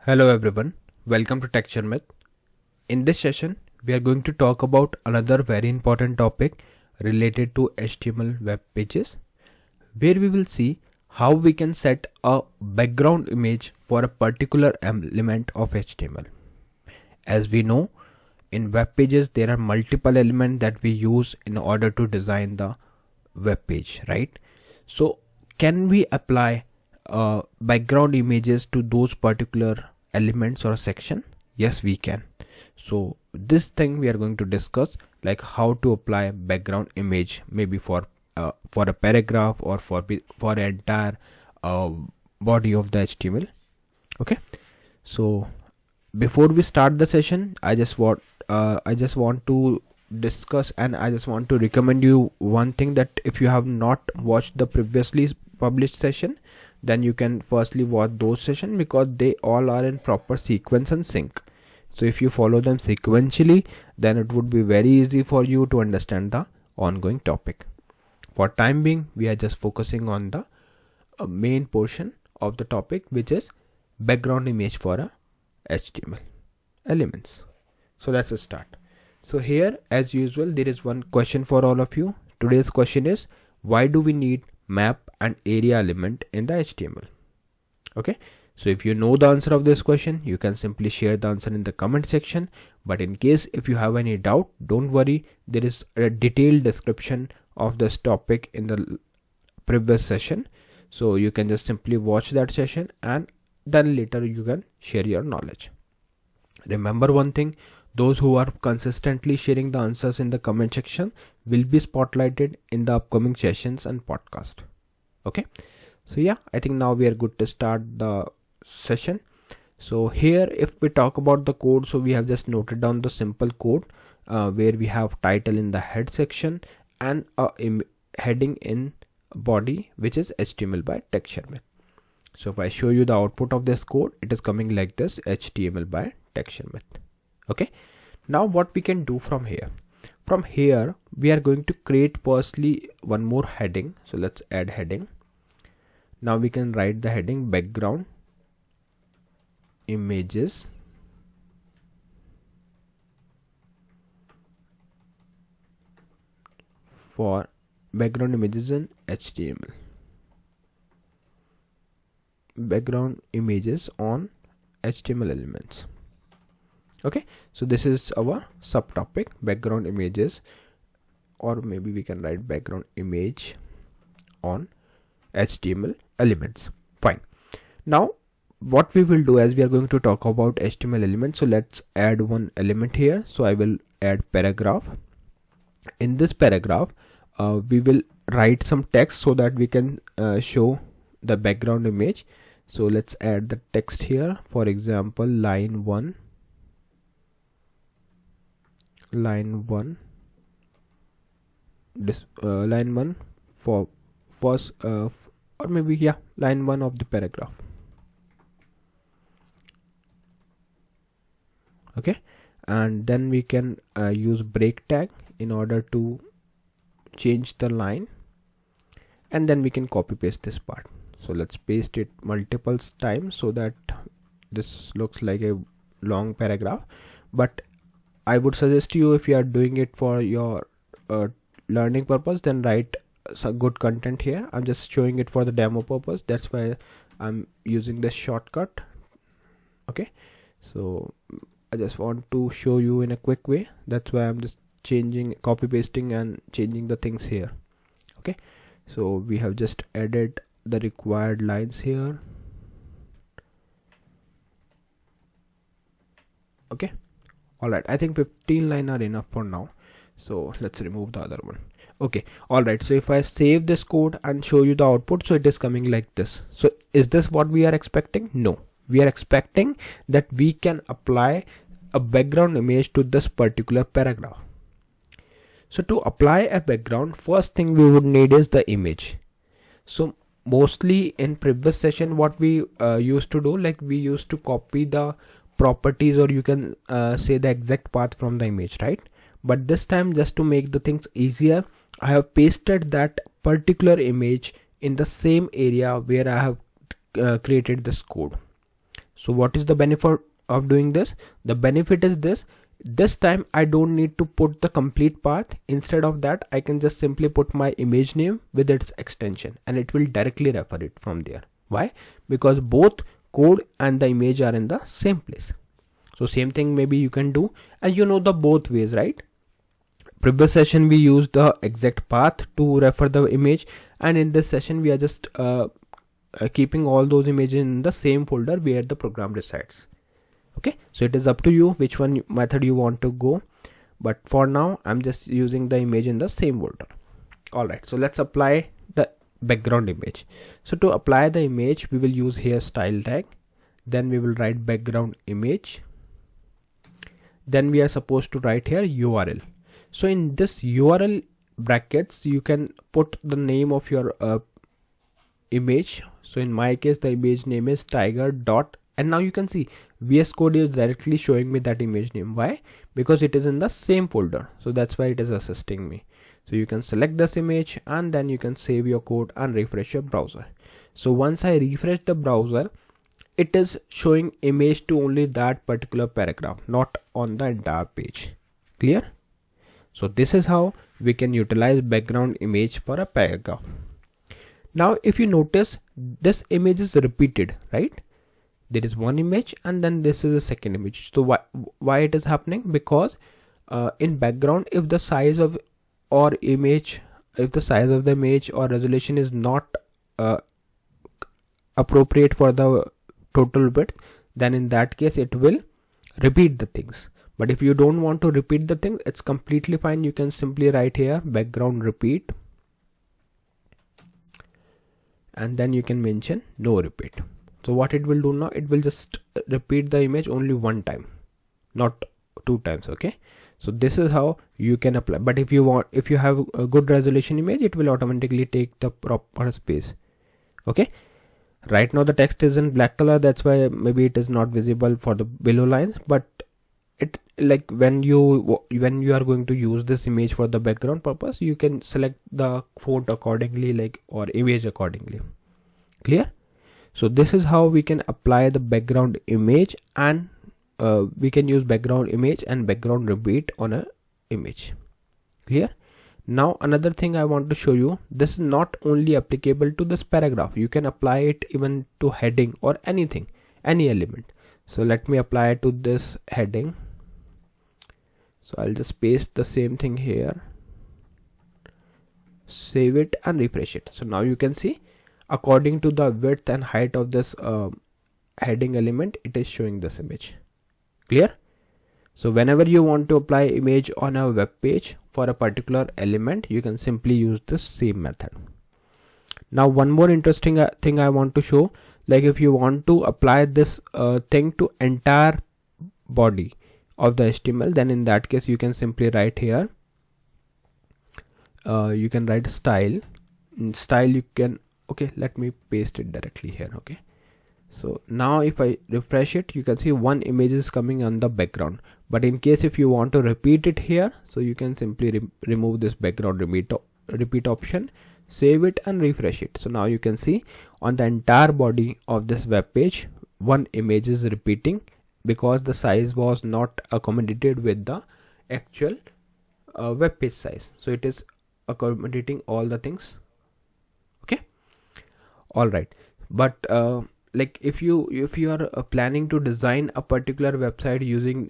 Hello everyone, welcome to Sharmit. In this session, we are going to talk about another very important topic related to HTML web pages, where we will see how we can set a background image for a particular element of HTML. As we know, in web pages there are multiple elements that we use in order to design the web page, right? So can we apply background images to those particular elements or a section? Yes, we can. So this thing we are going to discuss, like how to apply background image, maybe for a paragraph or for an entire body of the HTML. Okay, so before we start the session, I just want to discuss, and I just want to recommend you one thing, that if you have not watched the previously published session, then you can firstly watch those sessions, because they all are in proper sequence and sync. So if you follow them sequentially, then it would be very easy for you to understand the ongoing topic. For time being, we are just focusing on the main portion of the topic, which is background image for a HTML elements. So let's start. So here, as usual, there is one question for all of you. Today's question is, why do we need map and area element in the HTML? Okay, so if you know the answer of this question, you can simply share the answer in the comment section. But in case if you have any doubt, don't worry, there is a detailed description of this topic in the previous session, so you can just simply watch that session and then later you can share your knowledge. Remember one thing, those who are consistently sharing the answers in the comment section will be spotlighted in the upcoming sessions and podcast. Okay, so yeah, I think now we are good to start the session. So here, if we talk about the code, so we have just noted down the simple code where we have title in the head section and a heading in body, which is HTML by Sharmit. So if I show you the output of this code, it is coming like this: HTML by Sharmit. Okay, now what we can do from here? From here, we are going to create firstly one more heading. So let's add heading. Now we can write the heading background images for background images in HTML. Background images on HTML elements. Okay, so this is our subtopic, background images, or maybe we can write background image on HTML elements. Fine. Now what we will do, as we are going to talk about HTML elements, so let's add one element here. So I will add paragraph. In this paragraph we will write some text so that we can show the background image. So let's add the text here. For example, line 1 this line 1 for first or maybe line 1 of the paragraph. Okay, and then we can use break tag in order to change the line, and then we can copy paste this part. So let's paste it multiple times so that this looks like a long paragraph. But I would suggest you, if you are doing it for your learning purpose, then write some good content here. I'm just showing it for the demo purpose, that's why I'm using this shortcut. Okay, so I just want to show you in a quick way, that's why I'm just copy pasting and changing the things here. Okay, so we have just added the required lines here. Okay, alright, I think 15 lines are enough for now, so let's remove the other one. Okay, alright, so if I save this code and show you the output, so it is coming like this. So is this what we are expecting? No, we are expecting that we can apply a background image to this particular paragraph. So to apply a background, first thing we would need is the image. So mostly in previous session, what we used to do, like we used to copy the properties, or you can say the exact path from the image, right? But this time, just to make the things easier, I have pasted that particular image in the same area where I have created this code. So what is the benefit of doing this? The benefit is this time I don't need to put the complete path. Instead of that, I can just simply put my image name with its extension and it will directly refer it from there. Why? Because both code and the image are in the same place. So same thing maybe you can do, and you know the both ways, right? Previous session we used the exact path to refer the image, and in this session we are just keeping all those images in the same folder where the program resides. Okay, so it is up to you which one method you want to go, but for now I'm just using the image in the same folder. Alright, so let's apply the background image. So to apply the image, we will use here style tag, then we will write background image, then we are supposed to write here URL. So in this URL brackets you can put the name of your image. So in my case the image name is tiger dot, and now you can see VS Code is directly showing me that image name. Why? Because it is in the same folder, so that's why it is assisting me. So you can select this image and then you can save your code and refresh your browser. So once I refresh the browser, it is showing image to only that particular paragraph, not on the entire page. Clear? So this is how we can utilize background image for a paragraph. Now if you notice, this image is repeated, right? There is one image and then this is a second image. So why it is happening? Because in background, if the size of the image or resolution is not appropriate for the total width, then in that case it will repeat the things. But if you don't want to repeat the things, it's completely fine. You can simply write here background repeat, and then you can mention no repeat. So what it will do now, it will just repeat the image only one time, not two times. Okay, so this is how you can apply. But if you have a good resolution image, it will automatically take the proper space. Okay, right now the text is in black color, that's why maybe it is not visible for the below lines, but it, like when you are going to use this image for the background purpose, you can select the font accordingly, like, or image accordingly. Clear? So this is how we can apply the background image, and we can use background image and background repeat on a image. Clear? Now another thing I want to show you, this is not only applicable to this paragraph, you can apply it even to heading or anything, any element. So let me apply it to this heading. So I'll just paste the same thing here, save it and refresh it. So now you can see according to the width and height of this heading element, it is showing this image. Clear? So whenever you want to apply image on a web page for a particular element, you can simply use this same method. Now one more interesting thing I want to show, like if you want to apply this thing to entire body of the HTML, then in that case you can simply write here, you can write style. In style you can, okay, let me paste it directly here. Okay, so now if I refresh it, you can see one image is coming on the background. But in case if you want to repeat it here, so you can simply remove this background repeat option, save it and refresh it. So now you can see on the entire body of this web page, one image is repeating because the size was not accommodated with the actual web page size. So it is accommodating all the things. Okay, all right. But like if you are planning to design a particular website using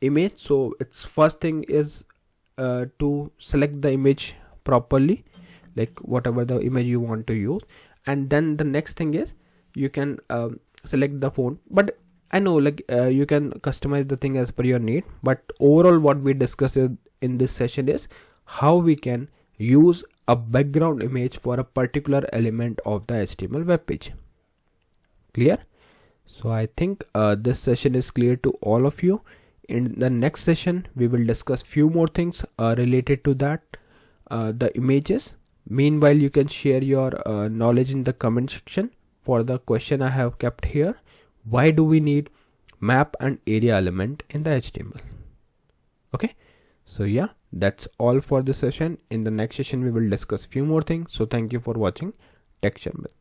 image, so its first thing is to select the image properly, like whatever the image you want to use, and then the next thing is you can select the font. But I know, like you can customize the thing as per your need, but overall what we discussed in this session is how we can use a background image for a particular element of the HTML web page. Clear? So I think this session is clear to all of you. In the next session we will discuss few more things related to that, the images. Meanwhile, you can share your knowledge in the comment section for the question I have kept here. Why do we need map and area element in the HTML? Okay, so yeah, that's all for this session. In the next session we will discuss few more things. So thank you for watching Tech Sharmit.